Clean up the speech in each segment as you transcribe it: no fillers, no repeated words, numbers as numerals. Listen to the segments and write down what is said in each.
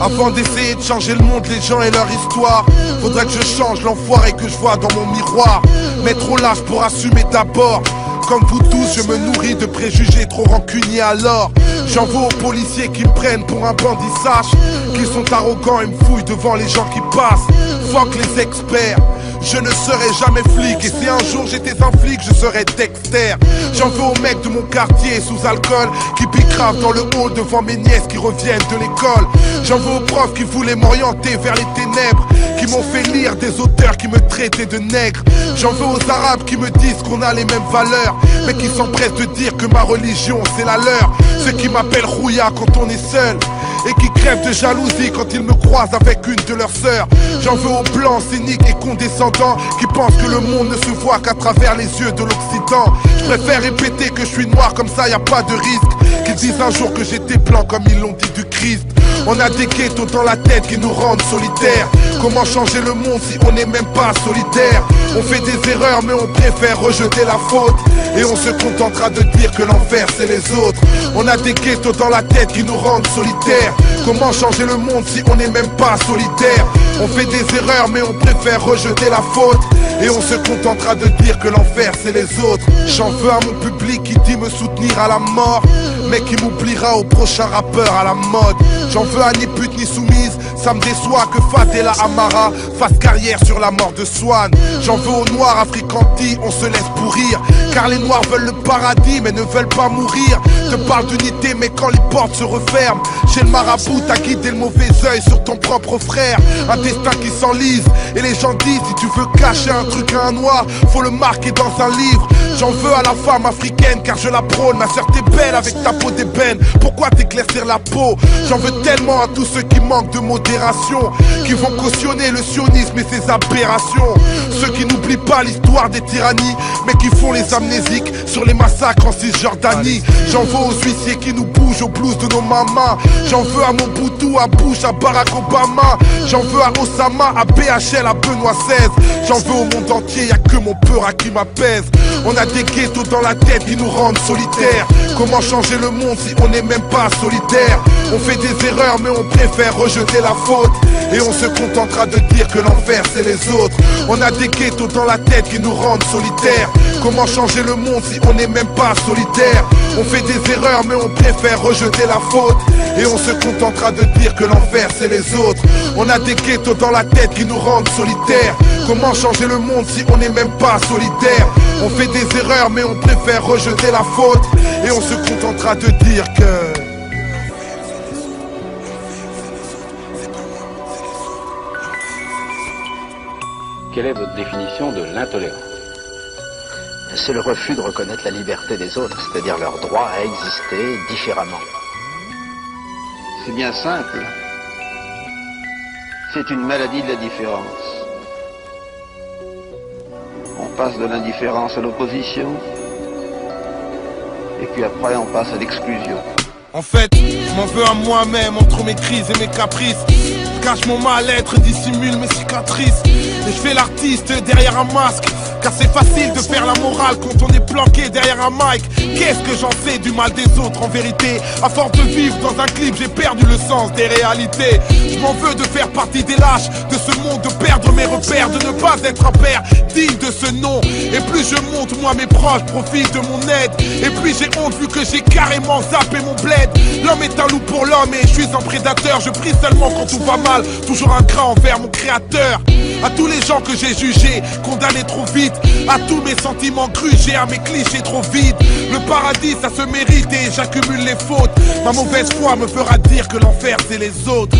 Avant d'essayer de changer le monde, les gens et leur histoire, faudrait que je change l'enfoiré que je vois dans mon miroir. Mais trop lâche pour assumer d'abord. Comme vous tous, je me nourris de préjugés trop rancuniers alors. J'en veux aux policiers qui me prennent pour un bandit, sachent qu'ils sont arrogants et me fouillent devant les gens qui passent. Fuck les experts, je ne serai jamais flic. Et si un jour j'étais un flic, je serais Dexter. J'en veux aux mecs de mon quartier sous alcool qui piquent dans le hall devant mes nièces qui reviennent de l'école. J'en veux aux profs qui voulaient m'orienter vers les ténèbres, qui m'ont fait lire des auteurs qui me traitaient de nègre. J'en veux aux arabes qui me disent qu'on a les mêmes valeurs, mais qui s'empressent de dire que ma religion c'est la leur. Ceux qui m'appellent Rouya quand on est seul et qui crèvent de jalousie quand ils me croisent avec une de leurs sœurs. J'en veux aux blancs cyniques et condescendants qui pensent que le monde ne se voit qu'à travers les yeux de l'Occident. Je préfère répéter que je suis noir, comme ça y a pas de risque qu'ils disent un jour que j'étais blanc comme ils l'ont dit du Christ. On a des ghettos dans la tête qui nous rendent solitaires. Comment changer le monde si on n'est même pas solidaire? On fait des erreurs mais on préfère rejeter la faute, et on se contentera de dire que l'enfer c'est les autres. On a des ghettos dans la tête qui nous rendent solitaires. Comment changer le monde si on n'est même pas solidaire? On fait des erreurs mais on préfère rejeter la faute, et on se contentera de dire que l'enfer c'est les autres. J'en veux à mon public qui dit me soutenir à la mort, mais qui m'oubliera au prochain rappeur à la mode. J'en veux à ni pute ni soumise, ça me déçoit que Fadela Amara fasse carrière sur la mort de Swan. J'en veux aux noirs africantis, on se laisse pourrir, car les noirs veulent le paradis mais ne veulent pas mourir. Te parle d'unité mais quand les portes se referment, chez le marabout t'as guidé le mauvais œil sur ton propre frère. Un destin qui s'enlise, et les gens disent si tu veux cacher un truc à un noir, faut le marquer dans un livre. J'en veux à la femme africaine car je la prône. Ma soeur t'es belle avec ta peau d'ébène, pourquoi t'éclaircir la peau? J'en veux tellement à tous ceux qui manquent de modération, qui vont cautionner le sionisme et ses aberrations. Ceux qui n'oublient pas l'histoire des tyrannies, mais qui font les amnésiques sur les massacres en Cisjordanie. J'en veux aux huissiers qui nous bougent au blues de nos mamas. J'en veux à Mobutu, à Bush, à Barack Obama. J'en veux à Osama, à BHL, à Benoît XVI. J'en veux au monde entier, y'a que mon peur à qui m'apaise. On a des ghettos dans la tête qui nous rendent solitaires. Comment changer le monde si on n'est même pas solidaire? On fait des erreurs mais on préfère rejeter la faute, et on se contentera de dire que l'enfer c'est les autres. On a des ghettos dans la tête qui nous rendent solitaires. Comment changer le monde si on n'est même pas solidaire? On fait des erreurs mais on préfère rejeter la faute, et on se contentera de dire que l'enfer c'est les autres. On a des ghettos dans la tête qui nous rendent solitaires. Comment changer le monde si on n'est même pas solidaire? On fait des erreurs mais on préfère rejeter la faute, et on se contentera de dire que... Quelle est votre définition de l'intolérance? C'est le refus de reconnaître la liberté des autres, c'est-à-dire leur droit à exister différemment. C'est bien simple. C'est une maladie de la différence. On passe de l'indifférence à l'opposition, et puis après on passe à l'exclusion. En fait, je m'en veux à moi-même entre mes crises et mes caprices. Je cache mon mal-être, dissimule mes cicatrices, et je fais l'artiste derrière un masque, car c'est facile de faire la morale quand on est planqué derrière un mic. Qu'est-ce que j'en sais du mal des autres en vérité? À force de vivre dans un clip, j'ai perdu le sens des réalités. Je m'en veux de faire partie des lâches de ce monde, de perdre mes repères, de ne pas être un père digne de ce nom. Et plus je monte, moi mes proches profitent de mon aide, et puis j'ai honte vu que j'ai carrément zappé mon bled. L'homme est un loup pour l'homme et je suis un prédateur. Je prie seulement quand tout va mal, toujours un cran envers mon créateur. À tous les gens que j'ai jugés, condamnés trop vite, à tous mes sentiments grugés, à mes clichés trop vides. Le paradis ça se mérite et j'accumule les fautes. Ma mauvaise foi me fera dire que l'enfer c'est les autres.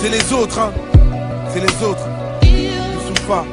C'est les autres hein, c'est les autres. Youssoufa.